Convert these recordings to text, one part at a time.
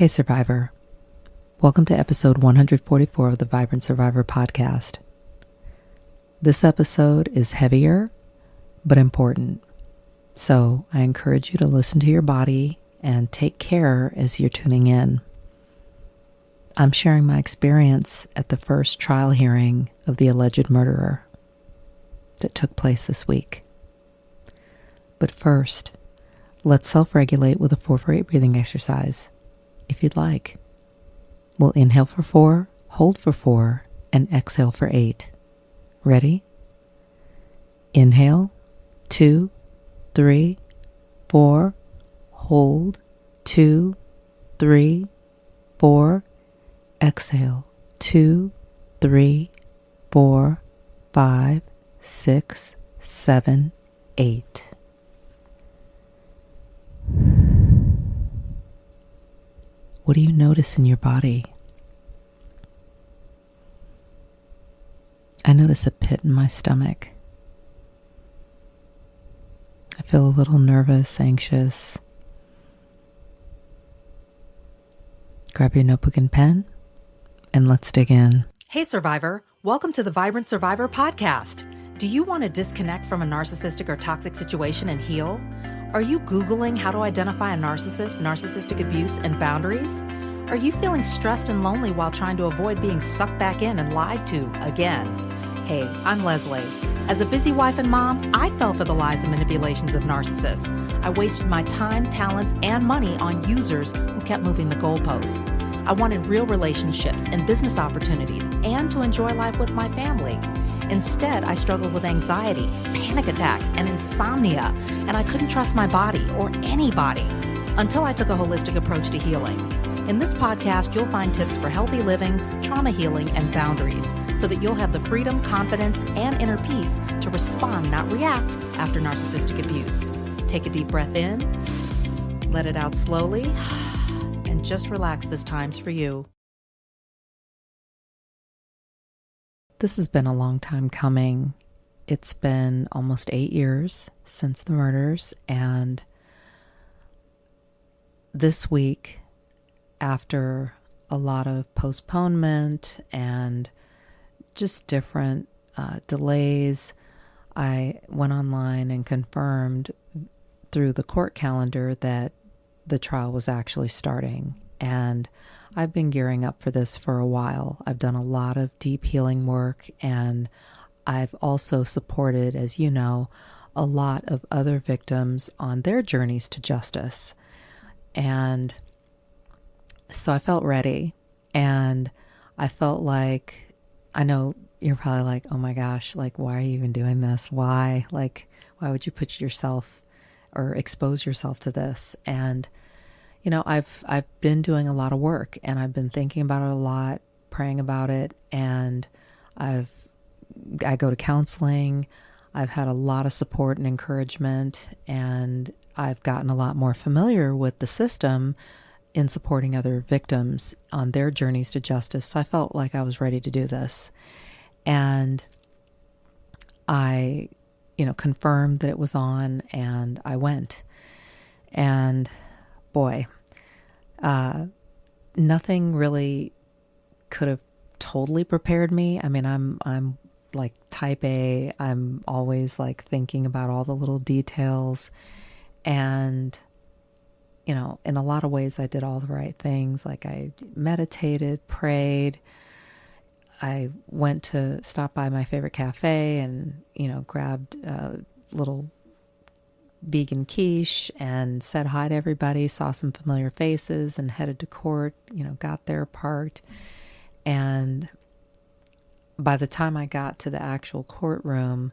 Hey Survivor, welcome to episode 144 of the Vibrant Survivor podcast. This episode is heavier, but important, so I encourage you to listen to your body and take care as you're tuning in. I'm sharing my experience at the first trial hearing of the alleged murderer that took place this week. But first, let's self-regulate with a 4-for-8 breathing exercise, if you'd like. We'll inhale for 4, hold for 4, and exhale for 8. Ready? Inhale, 2, 3, 4, hold, 2, 3, 4, exhale, 2, 3, 4, 5, 6, 7, 8. What do you notice in your body? I notice a pit in my stomach. I feel a little nervous, anxious. Grab your notebook and pen, and let's dig in. Hey Survivor, welcome to the Vibrant Survivor podcast. Do you want to disconnect from a narcissistic or toxic situation and heal? Are you Googling how to identify a narcissist, narcissistic abuse, and boundaries? Are you feeling stressed and lonely while trying to avoid being sucked back in and lied to again? Hey, I'm Lesley. As a busy wife and mom, I fell for the lies and manipulations of narcissists. I wasted my time, talents, and money on users who kept moving the goalposts. I wanted real relationships and business opportunities and to enjoy life with my family. Instead, I struggled with anxiety, panic attacks, and insomnia, and I couldn't trust my body or anybody until I took a holistic approach to healing. In this podcast, you'll find tips for healthy living, trauma healing, and boundaries so that you'll have the freedom, confidence, and inner peace to respond, not react, after narcissistic abuse. Take a deep breath in, let it out slowly, and just relax. This time's for you. This has been a long time coming. It's been almost 8 years since the murders, and this week, after a lot of postponement and just different delays, I went online and confirmed through the court calendar that the trial was actually starting. And I've been gearing up for this for a while. I've done a lot of deep healing work, and I've also supported, as you know, a lot of other victims on their journeys to justice. And so I felt ready, and I felt like, I know you're probably like, oh my gosh, like, why are you even doing this? Why? Like, why would you put yourself or expose yourself to this? And you know, I've been doing a lot of work, and I've been thinking about it a lot, praying about it, and I go to counseling. I've had a lot of support and encouragement, and I've gotten a lot more familiar with the system in supporting other victims on their journeys to justice. So I felt like I was ready to do this. And I, confirmed that it was on, and I went. And boy, nothing really could have totally prepared me. I mean, I'm like type A. I'm always like thinking about all the little details, and in a lot of ways I did all the right things. Like I meditated, prayed. I went to stop by my favorite cafe and, grabbed a little vegan quiche and said hi to everybody, saw some familiar faces, and headed to court, got there, parked. And by the time I got to the actual courtroom,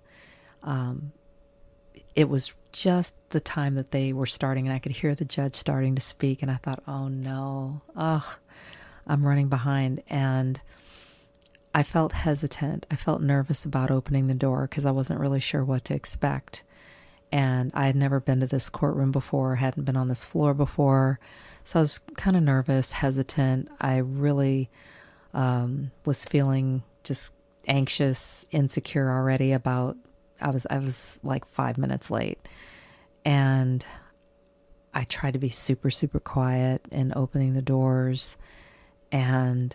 it was just the time that they were starting, and I could hear the judge starting to speak, and I thought, oh no, I'm running behind. And I felt hesitant. I felt nervous about opening the door because I wasn't really sure what to expect. And I had never been to this courtroom before, hadn't been on this floor before. So I was kind of nervous, hesitant. I really was feeling just anxious, insecure already about, I was like 5 minutes late. And I tried to be super, super quiet in opening the doors, and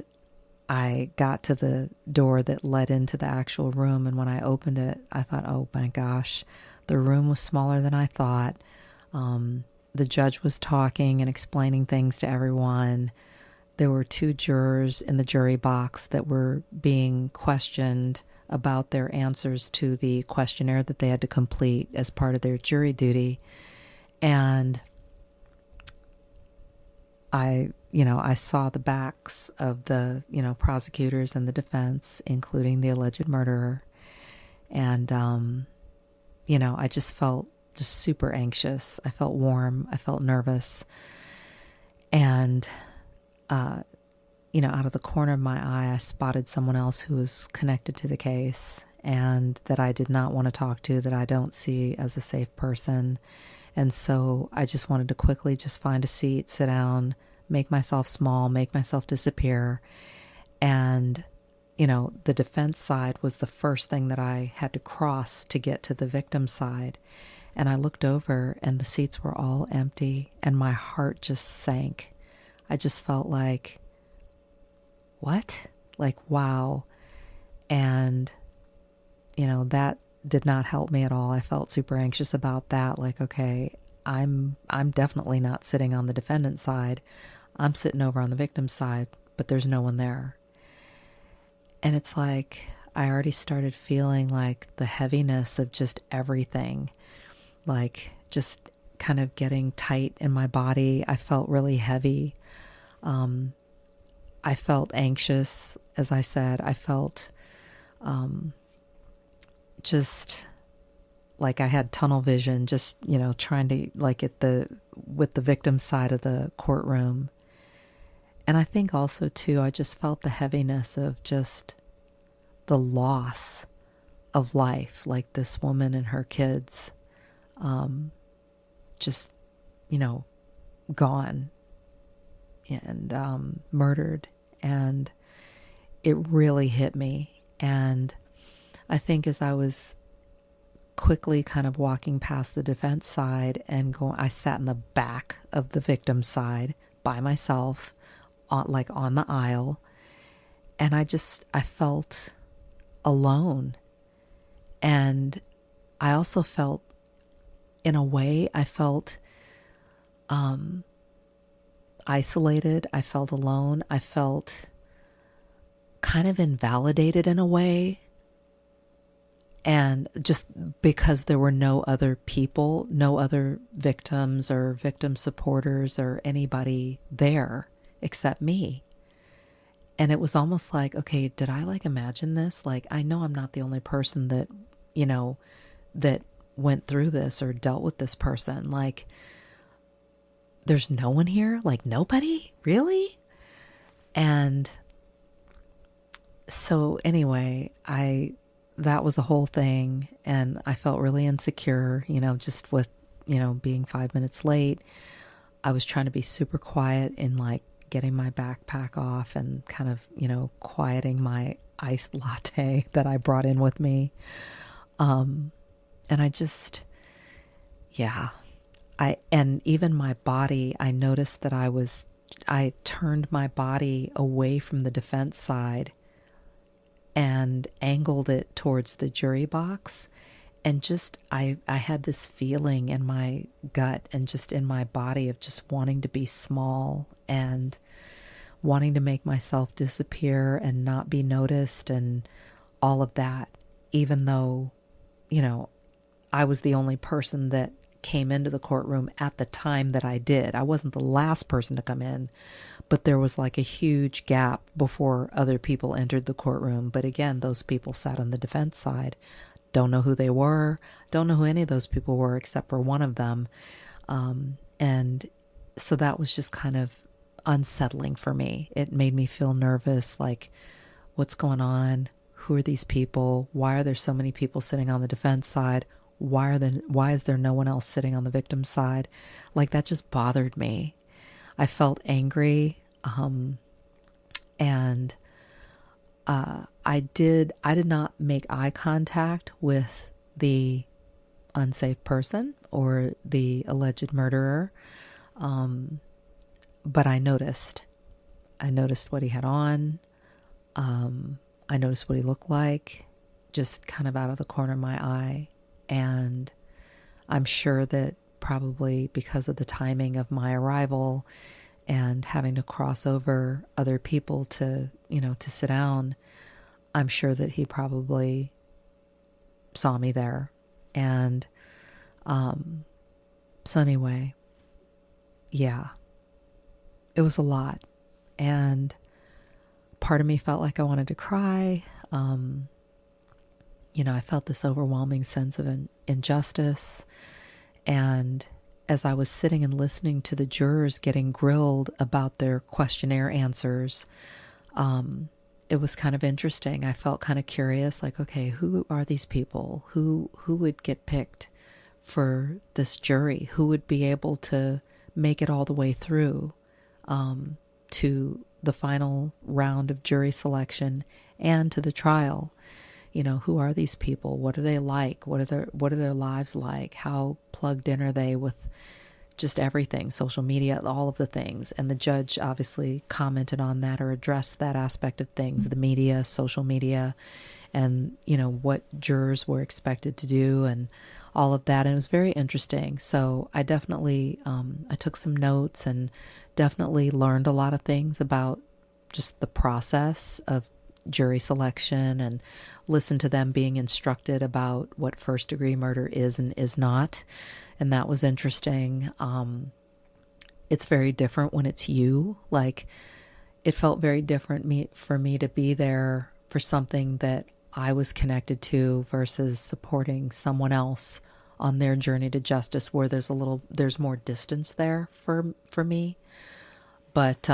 I got to the door that led into the actual room, and when I opened it, I thought, oh my gosh, the room was smaller than I thought. The judge was talking and explaining things to everyone. There were 2 jurors in the jury box that were being questioned about their answers to the questionnaire that they had to complete as part of their jury duty. And I saw the backs of the, prosecutors and the defense, including the alleged murderer. And, I just felt just super anxious. I felt warm. I felt nervous. And, out of the corner of my eye, I spotted someone else who was connected to the case and that I did not want to talk to, that I don't see as a safe person. And so I just wanted to quickly just find a seat, sit down, make myself small, make myself disappear. And, the defense side was the first thing that I had to cross to get to the victim side. And I looked over and the seats were all empty and my heart just sank. I just felt like, what? Like, wow. And, that did not help me at all. I felt super anxious about that. Like, okay, I'm definitely not sitting on the defendant's side. I'm sitting over on the victim's side, but there's no one there. And it's like, I already started feeling like the heaviness of just everything, like just kind of getting tight in my body. I felt really heavy. I felt anxious, as I said. I felt just like I had tunnel vision, just, trying to with the victim's side of the courtroom. And I think also too, I just felt the heaviness of just the loss of life, like this woman and her kids, just, gone and murdered. And it really hit me. And I think as I was quickly kind of walking past the defense side and I sat in the back of the victim side by myself, on the aisle. And I felt alone. And I also felt, in a way, I felt isolated. I felt alone. I felt kind of invalidated in a way. And just because there were no other people, no other victims or victim supporters or anybody there except me. And it was almost like, okay, did I imagine this? Like, I know I'm not the only person that, that went through this or dealt with this person. Like, there's no one here? Like, nobody? Really? And so anyway, that was a whole thing. And I felt really insecure, just with, being 5 minutes late. I was trying to be super quiet in getting my backpack off and kind of, quieting my iced latte that I brought in with me. And I just, and even my body, I noticed that I turned my body away from the defense side and angled it towards the jury box. And just, I had this feeling in my gut and just in my body of just wanting to be small and wanting to make myself disappear and not be noticed and all of that, even though, I was the only person that came into the courtroom at the time that I did. I wasn't the last person to come in, but there was a huge gap before other people entered the courtroom. But again, those people sat on the defense side. Don't know who they were. Don't know who any of those people were except for one of them. And so that was just kind of unsettling for me. It made me feel nervous, like, what's going on? Who are these people? Why are there so many people sitting on the defense side? Why is there no one else sitting on the victim side? That just bothered me. I felt angry. And I did not make eye contact with the unsafe person or the alleged murderer. But I noticed. I noticed what he had on. I noticed what he looked like, just kind of out of the corner of my eye. And I'm sure that probably because of the timing of my arrival and having to cross over other people to, to sit down, I'm sure that he probably saw me there. And so anyway, yeah, it was a lot. And part of me felt like I wanted to cry. I felt this overwhelming sense of injustice. And as I was sitting and listening to the jurors getting grilled about their questionnaire answers, it was kind of interesting. I felt kind of curious, like, okay, who are these people? Who would get picked for this jury? Who would be able to make it all the way through to the final round of jury selection and to the trial? Who are these people? What are they like? What are their lives like? How plugged in are they with just everything, social media, all of the things? And the judge obviously commented on that or addressed that aspect of things, the media, social media, and, what jurors were expected to do and all of that. And it was very interesting. So I definitely, I took some notes and definitely learned a lot of things about just the process of jury selection and listened to them being instructed about what first degree murder is and is not. And that was interesting. It's very different when it's you. Like, it felt very different for me to be there for something that I was connected to versus supporting someone else on their journey to justice, where there's more distance there for me. But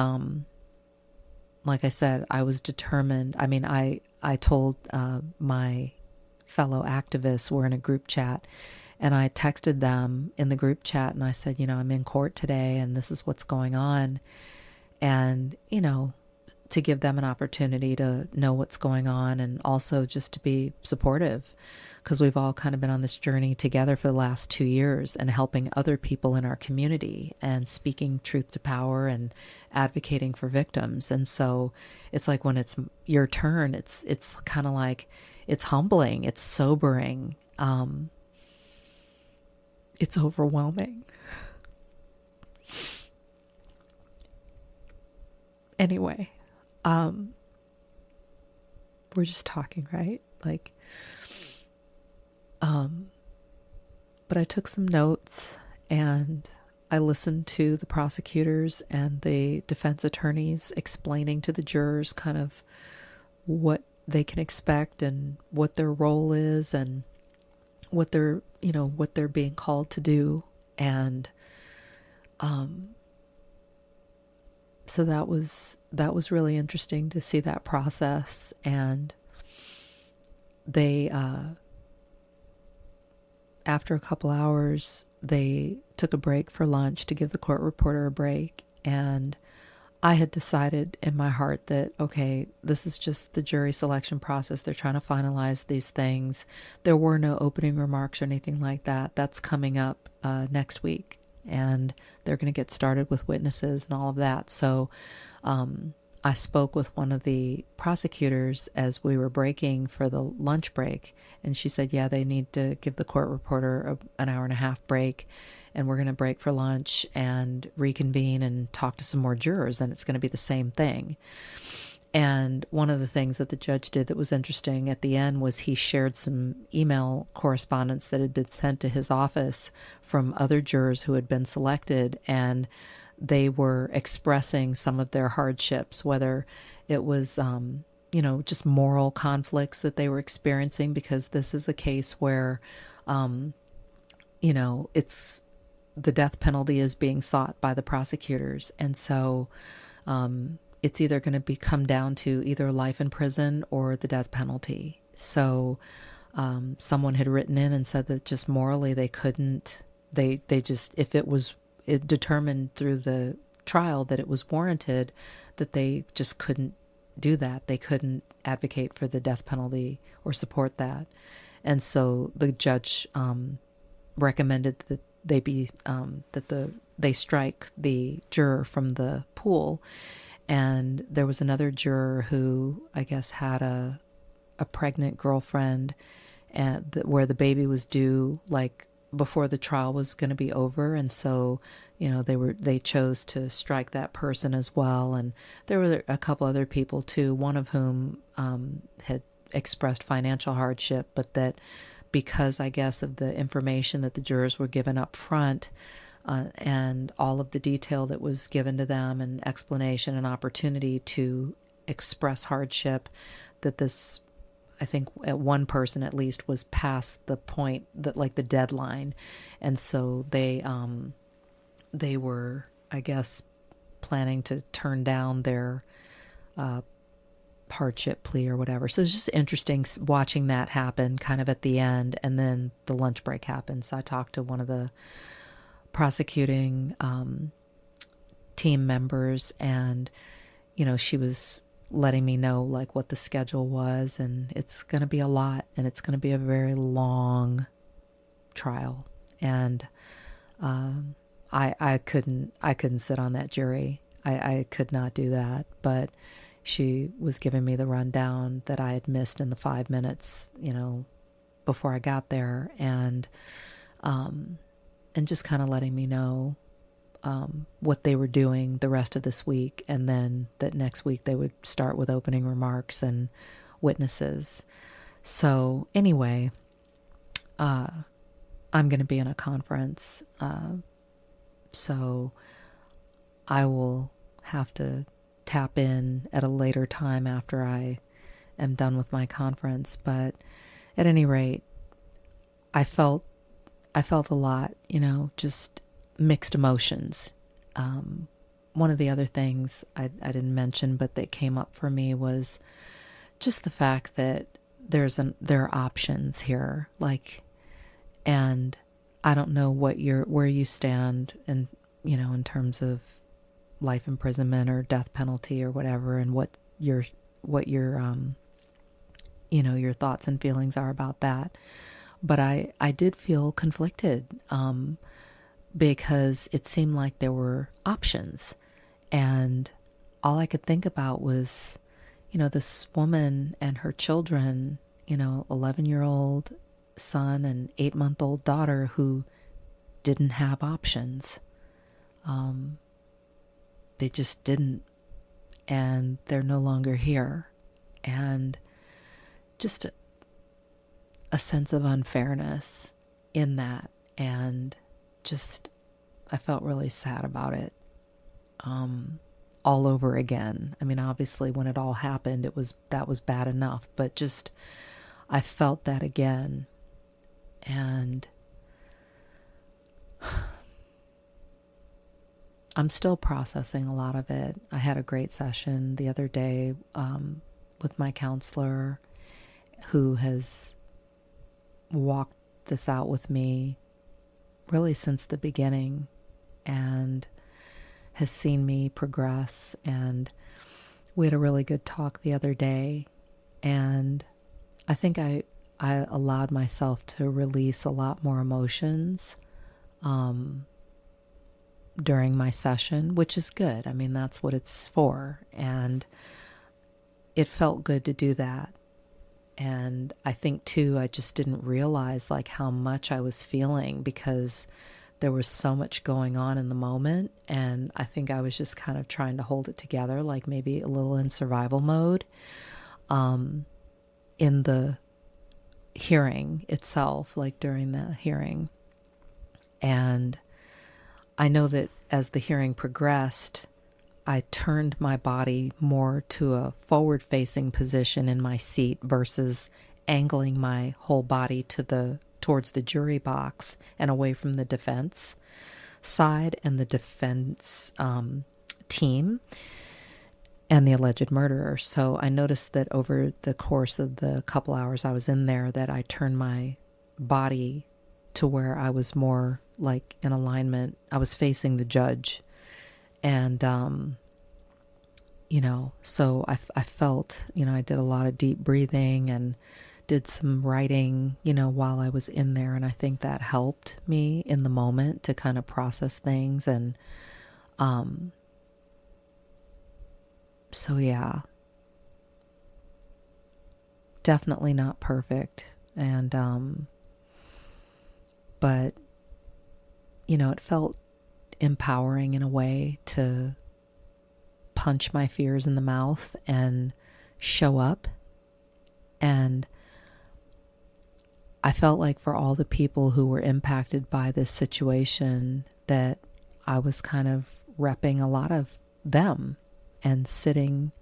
like I said, I was determined. I mean, I told my fellow activists, we're in a group chat, and I texted them in the group chat and I said, I'm in court today and this is what's going on. And, to give them an opportunity to know what's going on and also just to be supportive, because we've all kind of been on this journey together for the last 2 years and helping other people in our community and speaking truth to power and advocating for victims. And so it's like when it's your turn, it's kind of like, it's humbling, it's sobering, it's overwhelming. Anyway, we're just talking, right? Like, but I took some notes and I listened to the prosecutors and the defense attorneys explaining to the jurors kind of what they can expect and what their role is and what they're being called to do. And, so that was really interesting to see that process. And they, after a couple hours, they took a break for lunch to give the court reporter a break. And I had decided in my heart that, okay, this is just the jury selection process. They're trying to finalize these things. There were no opening remarks or anything like that. That's coming up next week. And they're going to get started with witnesses and all of that. So I spoke with one of the prosecutors as we were breaking for the lunch break. And she said, yeah, they need to give the court reporter an hour and a half break. And we're going to break for lunch and reconvene and talk to some more jurors. And it's going to be the same thing. And one of the things that the judge did that was interesting at the end was he shared some email correspondence that had been sent to his office from other jurors who had been selected, and they were expressing some of their hardships, whether it was, just moral conflicts that they were experiencing, because this is a case where, it's the death penalty is being sought by the prosecutors. And so, it's either going to come down to either life in prison or the death penalty. So someone had written in and said that just morally they couldn't, they just, if it determined through the trial that it was warranted, that they just couldn't do that. They couldn't advocate for the death penalty or support that. And so the judge recommended that they be, that the they strike the juror from the pool. And there was another juror who I guess had a pregnant girlfriend, and where the baby was due like before the trial was going to be over, and so they chose to strike that person as well. And there were a couple other people too, one of whom had expressed financial hardship, but that because I guess of the information that the jurors were given up front, and all of the detail that was given to them and explanation and opportunity to express hardship, that this, I think at one person at least, was past the point that like the deadline. And so they were, I guess, planning to turn down their hardship plea or whatever. So it's just interesting watching that happen kind of at the end, and then the lunch break happened. So I talked to one of the prosecuting team members, and she was letting me know like what the schedule was, and it's going to be a lot, and it's going to be a very long trial. And I couldn't sit on that jury. I could not do that. But she was giving me the rundown that I had missed in the 5 minutes, before I got there, and just kind of letting me know what they were doing the rest of this week, and then that next week they would start with opening remarks and witnesses. So anyway, I'm going to be in a conference, so I will have to tap in at a later time after I am done with my conference. But at any rate, I felt a lot, just mixed emotions. One of the other things I didn't mention, but that came up for me, was just the fact that there are options here, and I don't know where you stand, in in terms of life imprisonment or death penalty or whatever, and what your your thoughts and feelings are about that. But I did feel conflicted, because it seemed like there were options, and all I could think about was, this woman and her children, 11-year-old son and 8-month-old daughter, who didn't have options. They just didn't, and they're no longer here. And just a sense of unfairness in that, and just I felt really sad about it, all over again. I mean, obviously when it all happened, that was bad enough, but just I felt that again, and I'm still processing a lot of it. I had a great session the other day with my counselor, who has walked this out with me really since the beginning, and has seen me progress. And we had a really good talk the other day, and I think I allowed myself to release a lot more emotions during my session, which is good. I mean, that's what it's for, and it felt good to do that. And I think too, I just didn't realize like how much I was feeling, because there was so much going on in the moment, and I think I was just kind of trying to hold it together, like maybe a little in survival mode, in the hearing itself, like during the hearing. And I know that as the hearing progressed, I turned my body more to a forward-facing position in my seat versus angling my whole body towards the jury box and away from the defense side and the defense team and the alleged murderer. So I noticed that over the course of the couple hours I was in there, that I turned my body to where I was more like in alignment. I was facing the judge. And, so I felt, I did a lot of deep breathing and did some writing, while I was in there, and I think that helped me in the moment to kind of process things. And so yeah, definitely not perfect. And but it felt empowering in a way to punch my fears in the mouth and show up. And I felt like for all the people who were impacted by this situation, that I was kind of repping a lot of them and sitting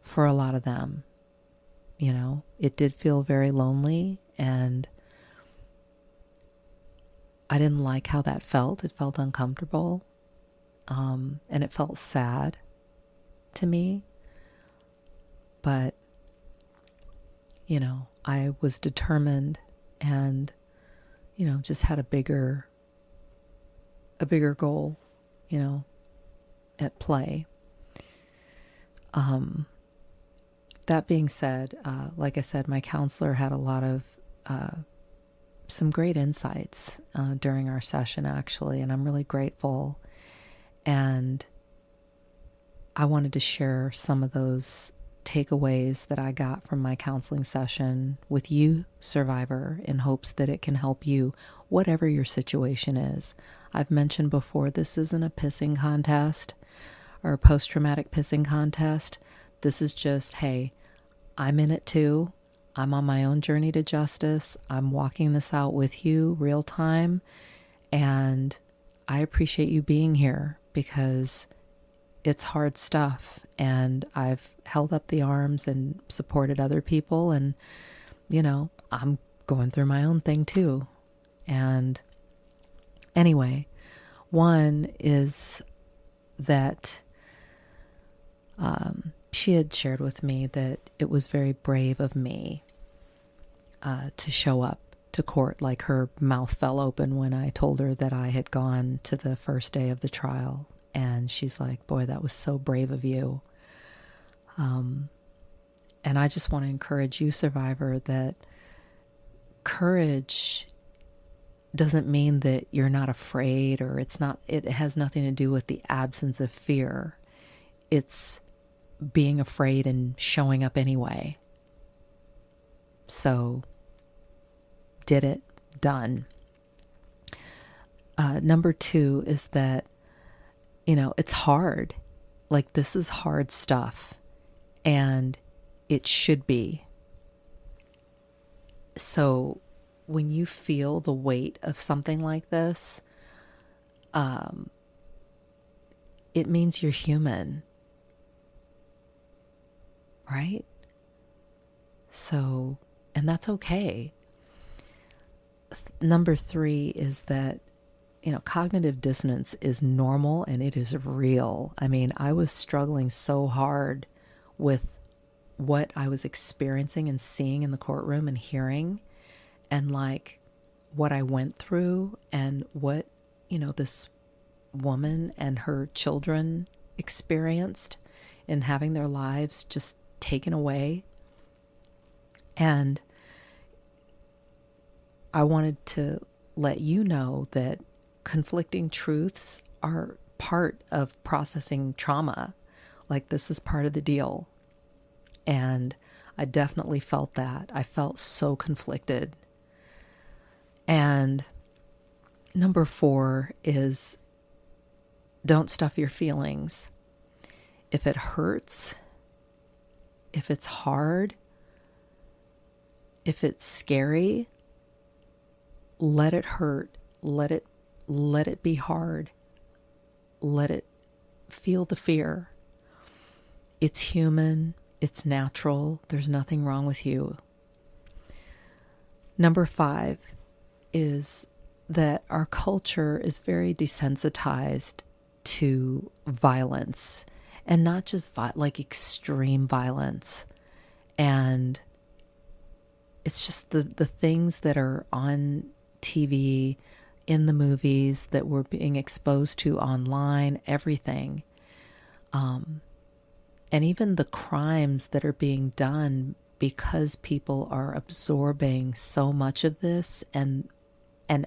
for a lot of them. It did feel very lonely, and I didn't like how that felt. It felt uncomfortable, and it felt sad to me. But, I was determined and, just had a bigger goal, at play. That being said, like I said, my counselor had a lot of some great insights during our session, actually, and I'm really grateful. And I wanted to share some of those takeaways that I got from my counseling session with you, survivor, in hopes that it can help you, whatever your situation is. I've mentioned before, this isn't a pissing contest or a post-traumatic pissing contest. This is just, hey, I'm in it too. I'm on my own journey to justice. I'm walking this out with you real time. And I appreciate you being here because it's hard stuff. And I've held up the arms and supported other people. And, I'm going through my own thing too. And anyway, one is that she had shared with me that it was very brave of me to show up to court. Like, her mouth fell open when I told her that I had gone to the first day of the trial. And she's like, boy, that was so brave of you. And I just want to encourage you, survivor, that courage doesn't mean that you're not afraid, or it has nothing to do with the absence of fear. It's being afraid and showing up anyway. So, did it, done. Number 2 is that, it's hard. Like, this is hard stuff, and it should be. So, when you feel the weight of something like this, it means you're human. Right? So, and that's okay. Number 3 is that, cognitive dissonance is normal and it is real. I mean, I was struggling so hard with what I was experiencing and seeing in the courtroom and hearing, and like what I went through and what, this woman and her children experienced in having their lives just taken away. And I wanted to let you know that conflicting truths are part of processing trauma. Like, this is part of the deal. And I definitely felt that. I felt so conflicted. And number 4 is, don't stuff your feelings. If it hurts, if it's hard, if it's scary, let it hurt. Let it be hard. Let it feel the fear. It's human. It's natural. There's nothing wrong with you. Number 5 is that our culture is very desensitized to violence, and not just like extreme violence. And it's just the things that are on TV, in the movies, that we're being exposed to online, everything. And even the crimes that are being done because people are absorbing so much of this and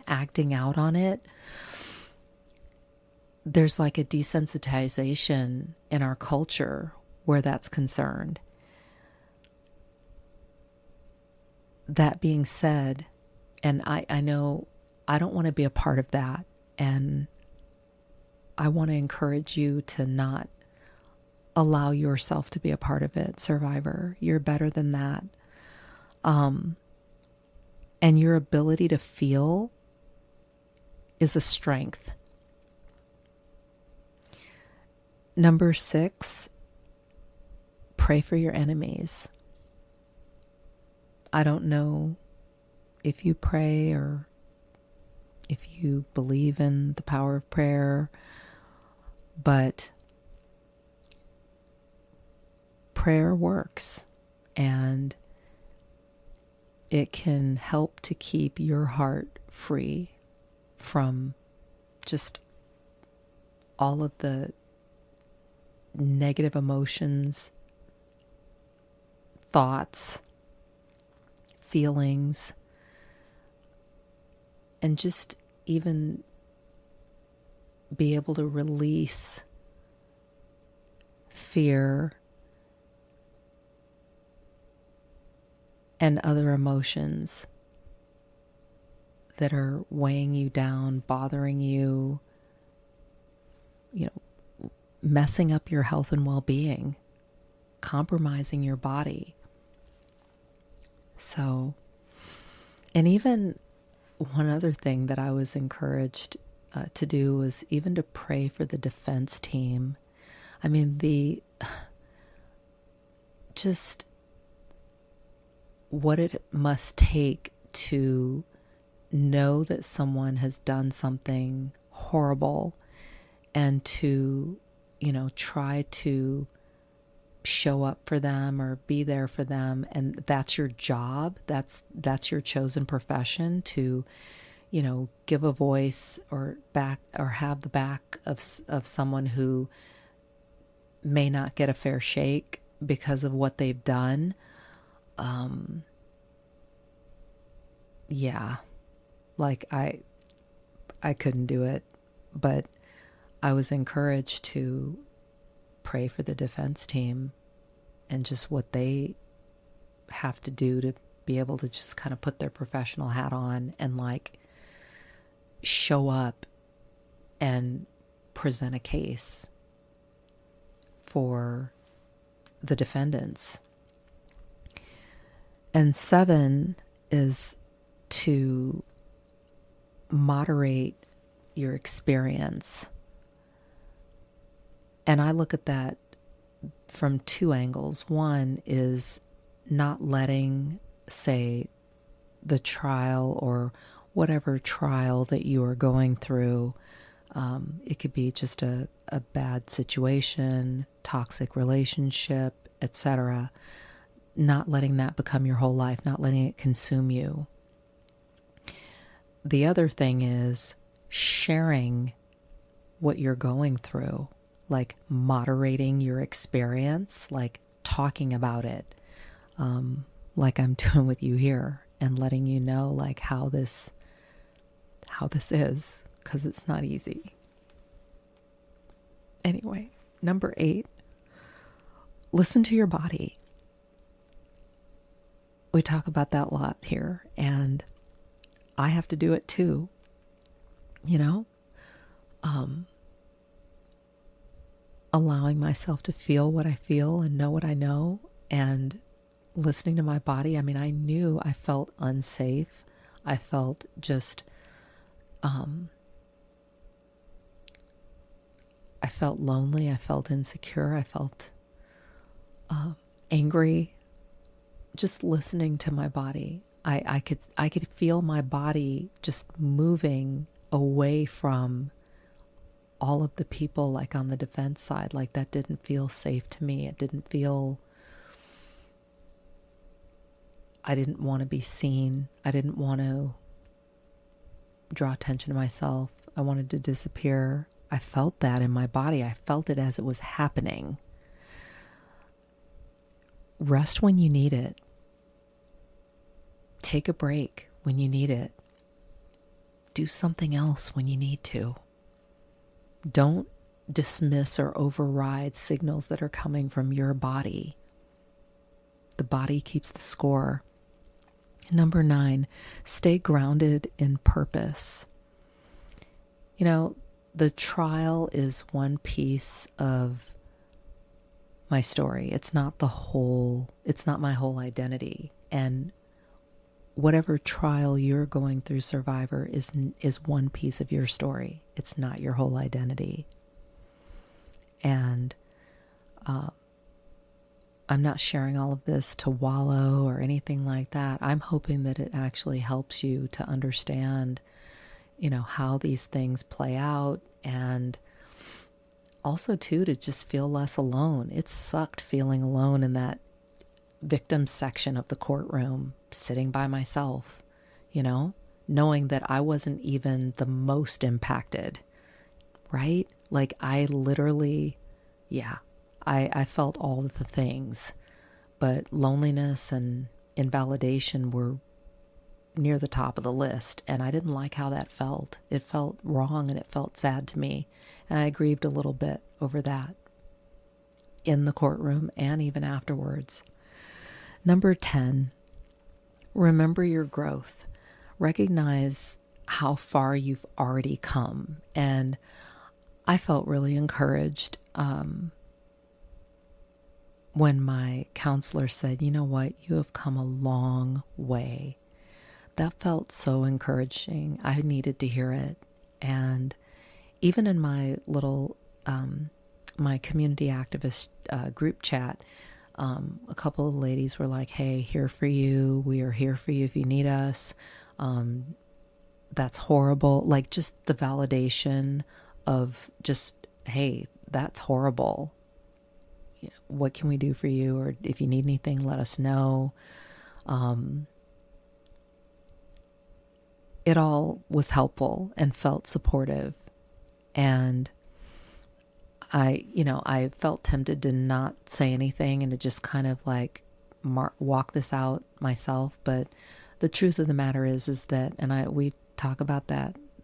acting out on it, there's like a desensitization in our culture where that's concerned. That being said, and I know I don't want to be a part of that, and I want to encourage you to not allow yourself to be a part of it, survivor. You're better than that. And your ability to feel is a strength. Number 6, pray for your enemies. I don't know if you pray or if you believe in the power of prayer, but prayer works, and it can help to keep your heart free from just all of the negative emotions, thoughts, feelings, and just even be able to release fear and other emotions that are weighing you down, bothering you, messing up your health and well-being, compromising your body. So, and even one other thing that I was encouraged to do was even to pray for the defense team. I mean, just what it must take to know that someone has done something horrible and to, try to show up for them or be there for them. And that's your job. That's your chosen profession to, give a voice or have the back of someone who may not get a fair shake because of what they've done. Yeah, like I couldn't do it, but I was encouraged to pray for the defense team and just what they have to do to be able to just kind of put their professional hat on and like show up and present a case for the defendants. And 7 is to moderate your experience. And I look at that from 2 angles. One is not letting, say, the trial or whatever trial that you are going through. It could be just a bad situation, toxic relationship, etc. Not letting that become your whole life, not letting it consume you. The other thing is sharing what you're going through, like moderating your experience, like talking about it, like I'm doing with you here, and letting you know like how this is, because it's not easy. Anyway, number 8, listen to your body. We talk about that a lot here, and I have to do it too, allowing myself to feel what I feel and know what I know, and listening to my body. I mean, I knew I felt unsafe. I felt just, I felt lonely. I felt insecure. I felt angry. Just listening to my body. I could feel my body just moving away from all of the people like on the defense side. Like that didn't feel safe to me. It didn't feel, I didn't want to be seen. I didn't want to draw attention to myself. I wanted to disappear. I felt that in my body. I felt it as it was happening. Rest when you need it. take a break when you need it. Do something else when you need to. Don't dismiss or override signals that are coming from your body. The body keeps the score. Number 9, stay grounded in purpose. You know, the trial is one piece of my story. It's not my whole identity. And whatever trial you're going through, survivor, is one piece of your story. It's not your whole identity. And I'm not sharing all of this to wallow or anything like that. I'm hoping that it actually helps you to understand, how these things play out, and also too, to just feel less alone. It sucked feeling alone in that victim section of the courtroom, sitting by myself, knowing that I wasn't even the most impacted, right? Like I literally, I felt all of the things, but loneliness and invalidation were near the top of the list, and I didn't like how that felt. It felt wrong and it felt sad to me, and I grieved a little bit over that in the courtroom and even afterwards. Number 10, remember your growth. Recognize how far you've already come. And I felt really encouraged when my counselor said, you know what, you have come a long way. That felt so encouraging. I needed to hear it. And even in my little, my community activist group chat, a couple of ladies were like, hey, here for you. We are here for you if you need us. That's horrible. Like just the validation of just, hey, that's horrible. What can we do for you? Or if you need anything, let us know. It all was helpful and felt supportive. And I felt tempted to not say anything and to just kind of like walk this out myself. But the truth of the matter is that, and we talk about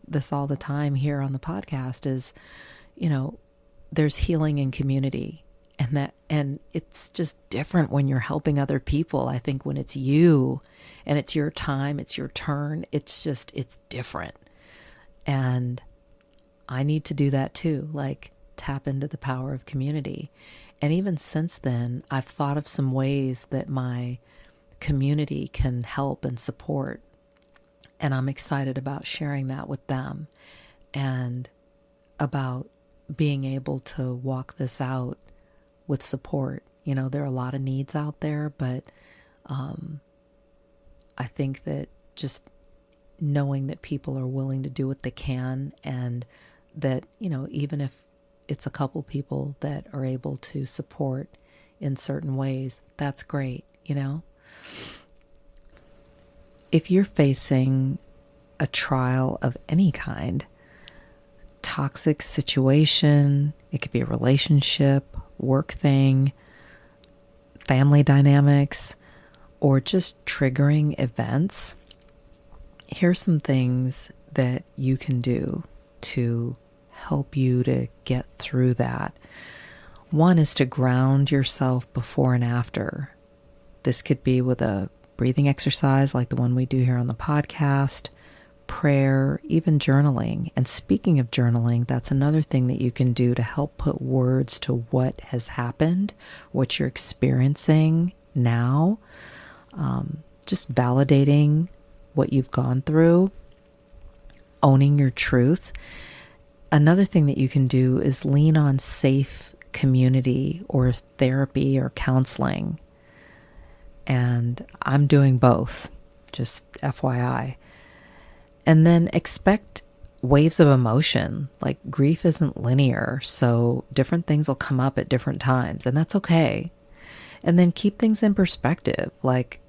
this all the time here on the podcast, is, there's healing in community, and it's just different when you're helping other people. I think when it's you and it's your time, it's your turn, it's different. And I need to do that too, like tap into the power of community. And even since then, I've thought of some ways that my community can help and support. And I'm excited about sharing that with them and about being able to walk this out with support. There are a lot of needs out there, but I think that just knowing that people are willing to do what they can, and that, even if it's a couple people that are able to support in certain ways, that's great, If you're facing a trial of any kind, toxic situation, it could be a relationship, work thing, family dynamics, or just triggering events, here's some things that you can do to help you to get through that. One is to ground yourself before and after. This could be with a breathing exercise like the one we do here on the podcast, prayer, even journaling. And speaking of journaling, that's another thing that you can do to help put words to what has happened, what you're experiencing now, just validating what you've gone through, owning your truth. Another thing that you can do is lean on safe community or therapy or counseling. And I'm doing both, just FYI. And then expect waves of emotion. Like grief isn't linear, so different things will come up at different times, and that's okay. And then keep things in perspective. Like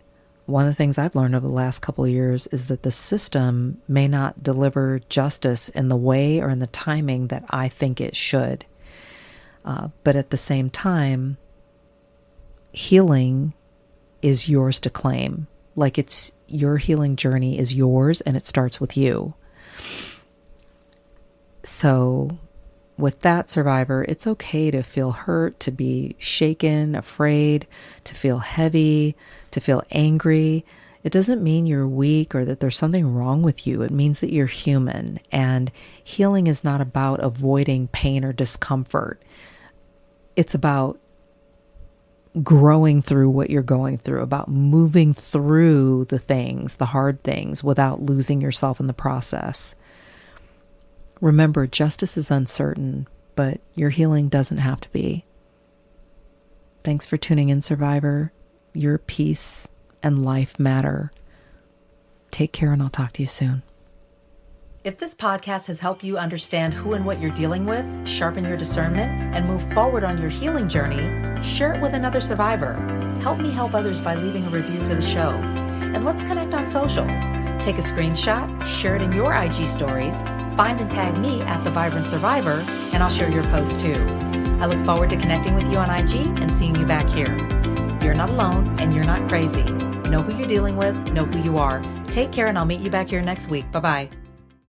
one of the things I've learned over the last couple of years is that the system may not deliver justice in the way or in the timing that I think it should. But at the same time, healing is yours to claim. like it's your healing journey is yours and it starts with you. So with that, survivor, it's okay to feel hurt, to be shaken, afraid, to feel heavy, to feel angry. It doesn't mean you're weak or that there's something wrong with you. It means that you're human. And healing is not about avoiding pain or discomfort. It's about growing through what you're going through, about moving through the things, the hard things, without losing yourself in the process. Remember, justice is uncertain, but your healing doesn't have to be. Thanks for tuning in, survivor. Your peace and life matter. Take care, and I'll talk to you soon. If this podcast has helped you understand who and what you're dealing with, sharpen your discernment, and move forward on your healing journey, share it with another survivor. Help me help others by leaving a review for the show. And let's connect on social. Take a screenshot, share it in your IG stories, find and tag me at The Vibrant Survivor, and I'll share your post too. I look forward to connecting with you on IG and seeing you back here. You're not alone and you're not crazy. Know who you're dealing with, know who you are. Take care, and I'll meet you back here next week. Bye-bye.